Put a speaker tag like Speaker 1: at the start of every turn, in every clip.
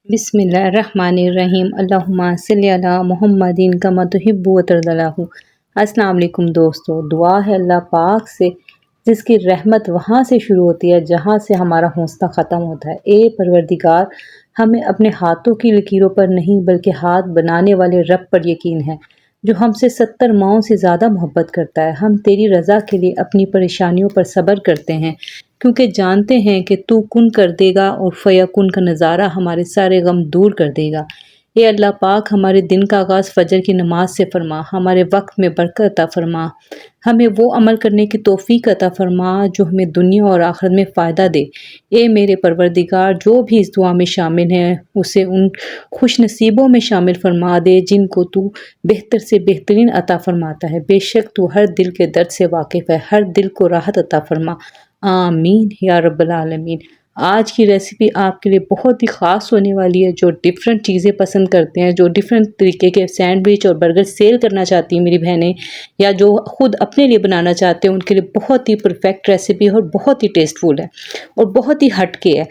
Speaker 1: बिस्मिल्लाहिर्रहमानिर्रहीम अल्लाहुम्मा सल्लि अला मुहम्मदिन कमा तुहिब्बु व तर्ज़ाहु। अस्सलाम वालेकुम दोस्तों, दुआ है अल्लाह पाक से जिसकी रहमत वहाँ से शुरू होती है जहाँ से हमारा हौसला ख़त्म होता है। ए परवरदिगार, हमें अपने हाथों की लकीरों पर नहीं बल्कि हाथ बनाने वाले रब पर यकीन है जो हमसे 70 माओं से ज़्यादा मोहब्बत करता है। हम तेरी रज़ा के लिए अपनी परेशानियों पर सब्र करते हैं क्योंकि जानते हैं कि तू कुन कर देगा और फ़यकुन का नज़ारा हमारे सारे गम दूर कर देगा। ए अल्लाह पाक, हमारे दिन का आगाज़ फ़जर की नमाज से फ़रमा, हमारे वक्त में बरकत अता फ़रमा, हमें वो अमल करने की तौफ़ीक अता फ़रमा जो हमें दुनिया और आखिरत में फ़ायदा दे। ए मेरे परवरदिगार, जो भी इस दुआ में शामिल हैं उसे उन खुश नसीबों में शामिल फ़रमा दे जिनको तू बेहतर से बेहतरीन अता फ़रमाता है। बेशक तू हर दिल के दर्द से वाकिफ़ है, हर दिल को राहत अता फ़रमा। आमीन या रब्बल आलमीन। आज की रेसिपी आपके लिए बहुत ही ख़ास होने वाली है। जो डिफरेंट चीज़ें पसंद करते हैं, जो डिफरेंट तरीके के सैंडविच और बर्गर सेल करना चाहती हैं मेरी बहनें, या जो खुद अपने लिए बनाना चाहते हैं, उनके लिए बहुत ही परफेक्ट रेसिपी है और बहुत ही टेस्टफुल है और बहुत ही हटके है।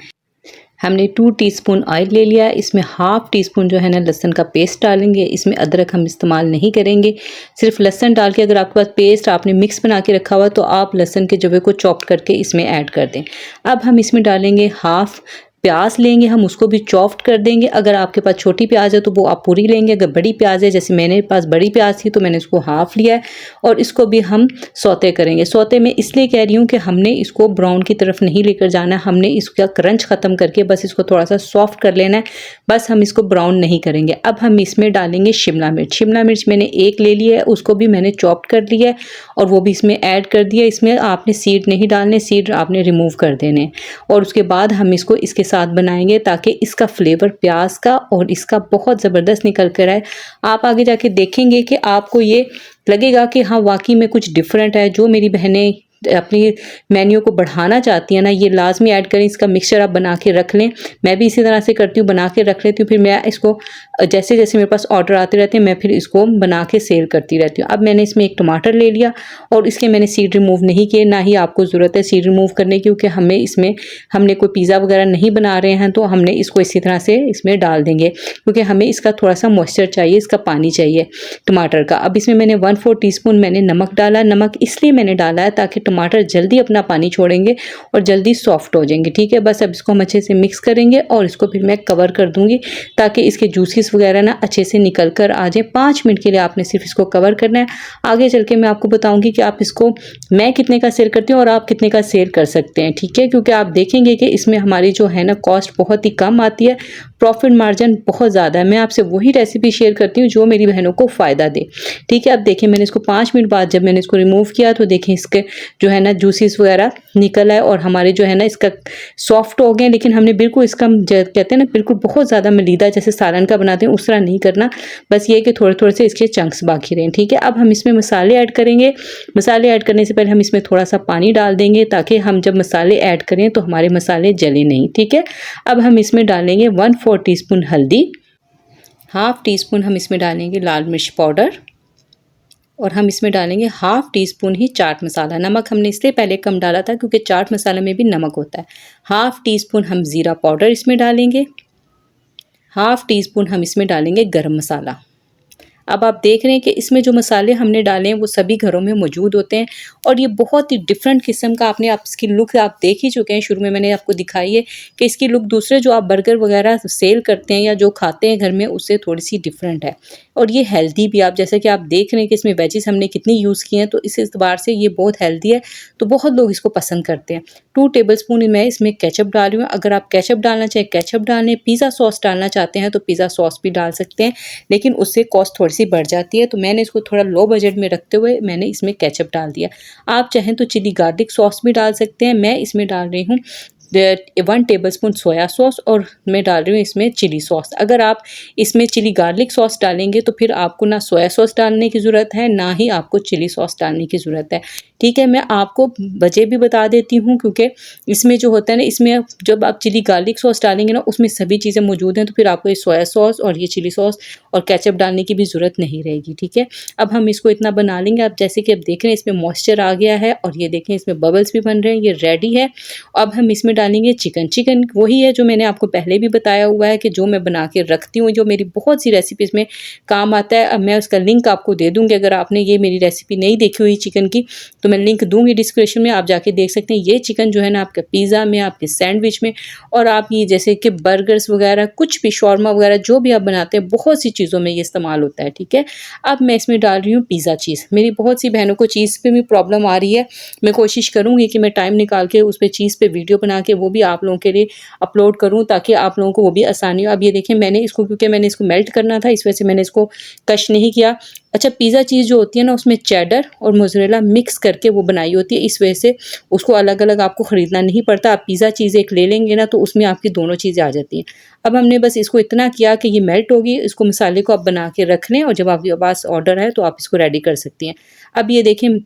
Speaker 1: हमने 2 टीस्पून ऑयल ले लिया है। इसमें हाफ़ टी स्पून जो है ना लहसुन का पेस्ट डालेंगे। इसमें अदरक हम इस्तेमाल नहीं करेंगे, सिर्फ लहसुन डाल के। अगर आपके पास पेस्ट आपने मिक्स बना के रखा हुआ तो आप लहसुन के जवे को चॉप करके इसमें ऐड कर दें। अब हम इसमें डालेंगे हाफ़ प्याज लेंगे, हम उसको भी चॉप्ड कर देंगे। अगर आपके पास छोटी प्याज है तो वो आप पूरी लेंगे, अगर बड़ी प्याज है, जैसे मेरे पास बड़ी प्याज थी तो मैंने इसको हाफ़ लिया है और इसको भी हम सौते करेंगे। सौते में इसलिए कह रही हूँ कि हमने इसको ब्राउन की तरफ नहीं लेकर जाना है, हमने इसका क्रंच ख़त्म करके बस इसको थोड़ा सा सॉफ्ट कर लेना है, बस हम इसको ब्राउन नहीं करेंगे। अब हम इसमें डालेंगे शिमला मिर्च। शिमला मिर्च मैंने एक ले लिया है, उसको भी मैंने चॉप्ड कर लिया है और वो भी इसमें ऐड कर दिया। इसमें आपने सीड नहीं डालने, सीड आपने रिमूव कर देने। और उसके बाद हम इसको इसके साथ बनाएंगे ताकि इसका फ्लेवर प्याज का और इसका बहुत ज़बरदस्त निकल कर आए। आप आगे जाके देखेंगे कि आपको ये लगेगा कि हाँ वाकई में कुछ डिफरेंट है। जो मेरी बहनें अपनी मेन्यू को बढ़ाना चाहती हैं ना, ये लाजमी ऐड करें। इसका मिक्सचर आप बना के रख लें। मैं भी इसी तरह से करती हूँ, बना के रख लेती हूँ, फिर मैं इसको जैसे जैसे मेरे पास ऑर्डर आते रहते हैं मैं फिर इसको बना के सेल करती रहती हूँ। अब मैंने इसमें एक टमाटर ले लिया और इसके मैंने सीड रिमूव नहीं किए, ना ही आपको ज़रूरत है सीड रिमूव करने की, क्योंकि हमें इसमें हमने कोई पिज़्ज़ा वगैरह नहीं बना रहे हैं तो हमने इसको इसी तरह से इसमें डाल देंगे, क्योंकि हमें इसका थोड़ा सा मॉइस्चर चाहिए, इसका पानी चाहिए टमाटर का। अब इसमें मैंने 1/4 टीस्पून मैंने नमक डाला। नमक इसलिए मैंने डाला है ताकि टमाटर जल्दी अपना पानी छोड़ेंगे और जल्दी सॉफ्ट हो जाएंगे। ठीक है, बस अब इसको हम अच्छे से मिक्स करेंगे और इसको फिर मैं कवर कर दूंगी ताकि इसके जूसेस वगैरह ना अच्छे से निकल कर आ जाए। 5 मिनट के लिए आपने सिर्फ इसको कवर करना है। आगे चल के मैं आपको बताऊंगी कि आप इसको मैं कितने का सेल करती हूँ और आप कितने का सेल कर सकते हैं। ठीक है, क्योंकि आप देखेंगे कि इसमें हमारी जो है ना कॉस्ट बहुत ही कम आती है, प्रॉफिट मार्जिन बहुत ज़्यादा है। मैं आपसे वही रेसिपी शेयर करती हूँ जो मेरी बहनों को फ़ायदा दे। ठीक है, अब देखिए मैंने इसको 5 मिनट बाद जब मैंने इसको रिमूव किया तो देखिए इसके जो है ना जूसेस वगैरह निकल आए और हमारे जो है ना इसका सॉफ्ट हो गए। लेकिन हमने बिल्कुल इसका कहते हैं ना बिल्कुल बहुत ज़्यादा मलीदा जैसे सालन का बनाते हैं उस तरह नहीं करना, बस ये कि थोड़े थोड़े से इसके चंक्स बाकी रहें। ठीक है, अब हम इसमें मसाले ऐड करेंगे। मसाले ऐड करने से पहले हम इसमें थोड़ा सा पानी डाल देंगे ताकि हम जब मसाले ऐड करें तो हमारे मसाले जले नहीं। ठीक है, अब हम इसमें डालेंगे 1/4 टीस्पून हल्दी, हाफ़ टी स्पून हम इसमें डालेंगे लाल मिर्च पाउडर और हम इसमें डालेंगे हाफ़ टी स्पून ही चाट मसाला। नमक हमने इसलिए पहले कम डाला था क्योंकि चाट मसाले में भी नमक होता है। हाफ़ टी स्पून हम ज़ीरा पाउडर इसमें डालेंगे। हाफ़ टी स्पून हम इसमें डालेंगे गरम मसाला। अब आप देख रहे हैं कि इसमें जो मसाले हमने डाले हैं वो सभी घरों में मौजूद होते हैं और ये बहुत ही डिफरेंट किस्म का आपने आप इसकी लुक आप देख ही चुके हैं। शुरू में मैंने आपको दिखाई है कि इसकी लुक दूसरे जो आप बर्गर वगैरह सेल करते हैं या जो खाते हैं घर में उससे थोड़ी सी डिफरेंट है और ये हेल्दी भी। आप जैसे कि आप देख रहे हैं कि इसमें वेजिस हमने कितनी यूज़ की हैं, तो इस एतबार से ये बहुत हेल्दी है, तो बहुत लोग इसको पसंद करते हैं। 2 टेबलस्पून मैं इसमें केचप डाल रही हूँ। अगर आप केचप डालना चाहें केचप डालें, पिज़्ज़ा सॉस डालना चाहते हैं तो पिज़्ज़ा सॉस भी डाल सकते हैं, लेकिन उससे कॉस्ट थोड़ी सी बढ़ जाती है। तो मैंने इसको थोड़ा लो बजट में रखते हुए मैंने इसमें केचप डाल दिया। आप चाहें तो चिली गार्लिक सॉस भी डाल सकते हैं। मैं इसमें डाल रही हूँ 1 टेबलस्पून सोया सॉस और मैं डाल रही हूँ इसमें चिली सॉस। अगर आप इसमें चिली गार्लिक सॉस डालेंगे तो फिर आपको ना सोया सॉस डालने की ज़रूरत है ना ही आपको चिली सॉस डालने की ज़रूरत है। ठीक है, मैं आपको वजह भी बता देती हूँ क्योंकि इसमें जो होता है ना, इसमें जब आप चिली गार्लिक सॉस डालेंगे ना उसमें सभी चीज़ें मौजूद हैं, तो फिर आपको ये सोया सॉस और ये चिली सॉस और केचप डालने की भी ज़रूरत नहीं रहेगी। ठीक है, अब हम इसको इतना बना लेंगे। आप जैसे कि अब देख रहे हैं इसमें मॉइस्चर आ गया है और ये देखें इसमें बबल्स भी बन रहे हैं, ये रेडी है। अब हम इसमें डालेंगे चिकन वही है जो मैंने आपको पहले भी बताया हुआ है कि जो मैं बना के रखती हूँ, जो मेरी बहुत सी रेसिपीज़ में काम आता है। अब मैं उसका लिंक आपको दे दूँगी, अगर आपने ये मेरी रेसिपी नहीं देखी हुई चिकन की तो मैं लिंक दूँगी डिस्क्रिप्शन में, आप जाके देख सकते हैं। ये चिकन जो है ना आपका पिज़्ज़ा में, आपके सैंडविच में और आप ये जैसे कि बर्गर्स वगैरह कुछ भी शॉर्मा वगैरह जो भी आप बनाते हैं बहुत सी चीज़ों में ये इस्तेमाल होता है, ठीक है। अब मैं इसमें डाल रही हूँ पिज़्ज़ा चीज़। मेरी बहुत सी बहनों को चीज़ पे भी प्रॉब्लम आ रही है। मैं कोशिश करूँगी कि मैं टाइम निकाल के उस पे चीज़ पे वीडियो बना के वो भी आप लोगों के लिए अपलोड करूँ ताकि आप लोगों को वो भी आसानी हो। अब ये देखिए मैंने इसको, क्योंकि मैंने इसको मेल्ट करना था इस वजह से मैंने इसको कश नहीं किया। अच्छा, पिज़्ज़ा चीज़ जो होती है ना उसमें चेडर और मोज़रेला मिक्स करके वो बनाई होती है, इस वजह से उसको अलग-अलग आपको ख़रीदना नहीं पड़ता। आप पिज़्ज़ा चीज़ एक ले लेंगे ना तो उसमें आपकी दोनों चीज़ें आ जाती हैं। अब हमने बस इसको इतना किया कि ये मेल्ट होगी, इसको मसाले को आप बना के रख लें और जब आपके पास ऑर्डर है तो आप इसको रेडी कर सकती हैं। अब ये देखिए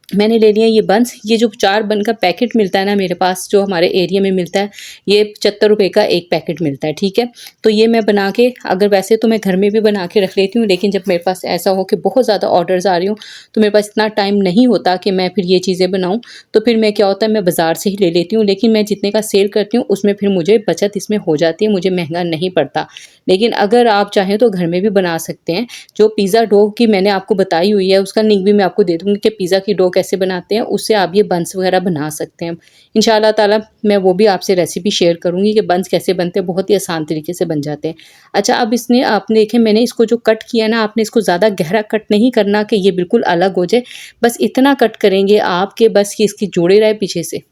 Speaker 1: मैंने ले लिया ये बन्स, ये जो 4 बन का पैकेट मिलता है ना मेरे पास जो हमारे एरिया में मिलता है, ये 75 रुपए का एक पैकेट मिलता है, ठीक है। तो ये मैं बना के, अगर वैसे तो मैं घर में भी बना के रख लेती हूँ, लेकिन जब मेरे पास ऐसा हो कि बहुत ज़्यादा ऑर्डर्स आ रही हूँ तो मेरे पास इतना टाइम नहीं होता कि मैं फिर ये चीज़ें बनाऊँ, तो फिर मैं क्या होता है मैं बाज़ार से ही ले लेती हूँ। लेकिन मैं जितने का सेल करती हूँ उसमें फिर मुझे बचत इसमें हो जाती है, मुझे महँगा नहीं पड़ता। लेकिन अगर आप चाहें तो घर में भी बना सकते हैं। जो पिज़्ज़ा डो की मैंने आपको बताई हुई है उसका लिंक भी मैं आपको दे दूँगी कि पिज़्ज़ा की डो कैसे बनाते हैं, उससे आप ये बन्स वगैरह बना सकते हैं। इंशाअल्लाह ताला मैं वो भी आपसे रेसिपी शेयर करूँगी कि बन्स कैसे बनते हैं, बहुत ही आसान तरीके से बन जाते हैं। अच्छा, अब इसने आपने देखें मैंने इसको जो कट किया ना, आपने इसको ज़्यादा गहरा कट नहीं करना कि ये बिल्कुल अलग हो जाए, बस इतना कट करेंगे आप कि बस कि इसकी जुड़े रहे पीछे से।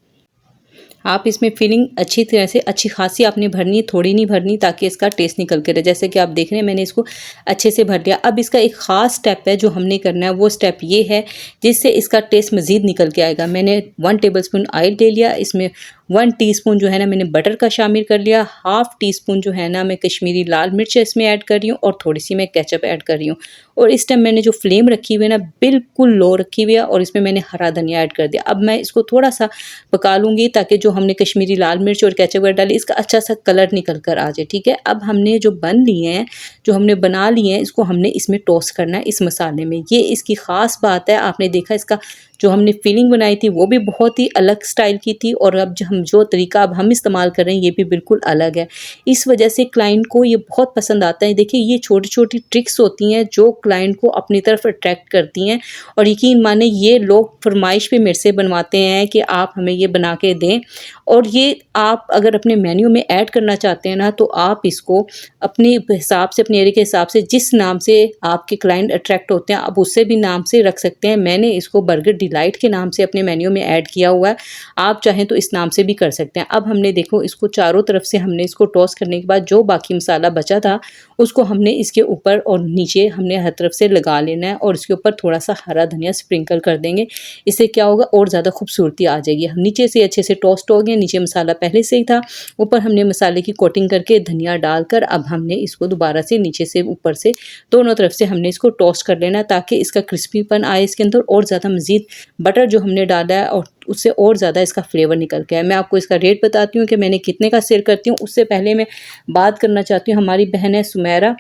Speaker 1: आप इसमें फिलिंग अच्छी तरह से अच्छी खासी आपने भरनी है, थोड़ी नहीं भरनी ताकि इसका टेस्ट निकल के रहे। जैसे कि आप देख रहे हैं मैंने इसको अच्छे से भर दिया। अब इसका एक ख़ास स्टेप है जो हमने करना है, वो स्टेप ये है जिससे इसका टेस्ट मज़ीद निकल के आएगा। मैंने 1 टेबलस्पून ऑयल ले लिया, इसमें 1 टीस्पून जो है ना मैंने बटर का शामिल कर लिया, हाफ़ टी स्पून जो है ना मैं कश्मीरी लाल मिर्च इसमें ऐड कर रही हूँ और थोड़ी-सी मैं केचअप ऐड कर रही हूँ। और इस टाइम मैंने जो फ्लेम रखी हुई है ना बिल्कुल लो रखी हुई है और इसमें मैंने हरा धनिया ऐड कर दिया। अब मैं इसको थोड़ा-सा पका लूँगी ताकि जो हमने कश्मीरी लाल मिर्च और केचअप वगैरह डाली इसका अच्छा सा कलर निकल कर आ जाए, ठीक है। अब हमने जो बन लिए हैं, जो हमने बना लिए हैं, इसको हमने इसमें टोस्ट करना है इस मसाले में। ये इसकी ख़ास बात है। आपने देखा इसका जो हमने फिलिंग बनाई थी वो भी बहुत ही अलग स्टाइल की थी और अब जो तरीका अब हम इस्तेमाल कर रहे हैं ये भी बिल्कुल अलग है। इस वजह से क्लाइंट को ये बहुत पसंद आता है। देखिए ये छोटी-छोटी ट्रिक्स होती हैं जो क्लाइंट को अपनी तरफ अट्रैक्ट करती हैं और यकीन माने ये लोग फरमाइश पे मेरे से बनवाते हैं कि आप हमें ये बना के दें। और ये आप अगर अपने मेन्यू में ऐड करना चाहते हैं ना तो आप इसको अपने हिसाब से, अपने एरिया के हिसाब से जिस नाम से आपके क्लाइंट अट्रैक्ट होते हैं आप उससे भी नाम से रख सकते हैं। मैंने इसको बर्गर डिलाइट के नाम से अपने मेन्यू में ऐड किया हुआ है, आप चाहें तो इस नाम से भी कर सकते हैं। अब हमने देखो इसको चारों तरफ से हमने इसको टॉस करने के बाद जो बाकी मसाला बचा था उसको हमने इसके ऊपर और नीचे हमने हर तरफ से लगा लेना है और इसके ऊपर थोड़ा सा हरा धनिया स्प्रिंकल कर देंगे। इससे क्या होगा और ज़्यादा खूबसूरती आ जाएगी। हम नीचे से अच्छे से टोस्ट हो गए, नीचे मसाला पहले से ही था, ऊपर हमने मसाले की कोटिंग करके धनिया डालकर अब हमने इसको दोबारा से नीचे से ऊपर से दोनों तरफ से हमने इसको टोस्ट कर लेना ताकि इसका क्रिस्पीपन आए इसके अंदर और ज़्यादा मज़ीद बटर जो हमने डाला है और उससे और ज़्यादा इसका फ्लेवर निकल के आए। मैं आपको इसका रेट बताती हूँ कि मैंने कितने का सेल करती हूँ। उससे पहले मैं बात करना चाहती हूँ, हमारी बहन है सुमेरा,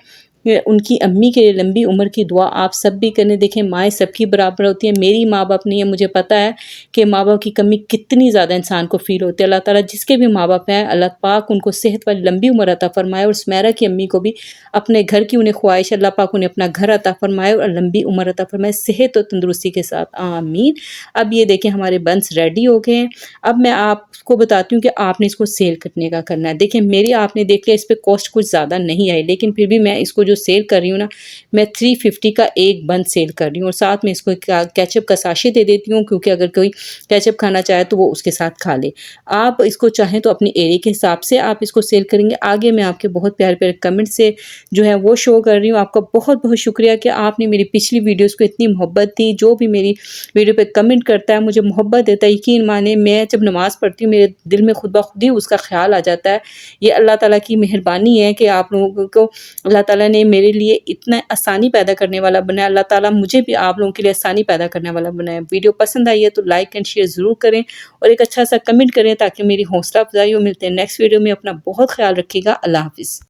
Speaker 1: उनकी अम्मी के लिए लंबी उम्र की दुआ आप सब भी करने। देखें माएँ सबकी बराबर होती हैं, मेरी माँ बाप नहीं है, मुझे पता है कि माँ बाप की कमी कितनी ज़्यादा इंसान को फ़ील होती है। अल्लाह ताला जिसके भी माँ बाप हैं अल्लाह पाक उनको सेहत वाली लंबी उम्र अता फ़रमाए और सुमेरा की अम्मी को भी अपने घर की उन्हें ख्वाहिश अल्लाह पाक उन्हें अपना घर अता फ़रमाए और लंबी उम्र अता फ़रमाए सेहत और तंदुरुस्ती के साथ, आमीन। अब ये देखें हमारे बन्स रेडी हो गए हैं। अब मैं आपको बताती हूँ कि आपने इसको सेल करने का करना है। देखिए मेरी आपने देख लिया इस पे कॉस्ट कुछ ज़्यादा नहीं आई, लेकिन फिर भी मैं इसको जो सेल कर रही हूँ ना मैं 350 का एक बन सेल कर रही हूँ और साथ में इसको केचप का साशे दे देती हूँ क्योंकि अगर कोई केचप खाना चाहे तो वो उसके साथ खा ले। आप इसको चाहें तो अपने एरिया के हिसाब से आप इसको सेल करेंगे। आगे मैं आपके बहुत प्यारे प्यारे कमेंट से जो है वो शो कर रही हूँ। आपका बहुत बहुत शुक्रिया कि आपने मेरी पिछली वीडियोस को इतनी मोहब्बत दी। जो भी मेरी वीडियो पे कमेंट करता है मुझे मोहब्बत देता है, यकीन माने मैं जब नमाज़ पढ़ती हूँ मेरे दिल में खुद ब खुद ही उसका ख्याल आ जाता है। ये अल्लाह ताला की मेहरबानी है कि आप लोगों को अल्लाह ताला ने मेरे लिए इतना आसानी पैदा करने वाला बनाया। अल्लाह ताला मुझे भी आप लोगों के लिए आसानी पैदा करने वाला बनाया। वीडियो पसंद आई है तो लाइक एंड शेयर ज़रूर करें और एक अच्छा सा कमेंट करें ताकि मेरी हौसला अफजाई हो। मिलते हैं नेक्स्ट वीडियो में। अपना बहुत ख्याल रखिएगा। अल्लाह हाफ़िज़।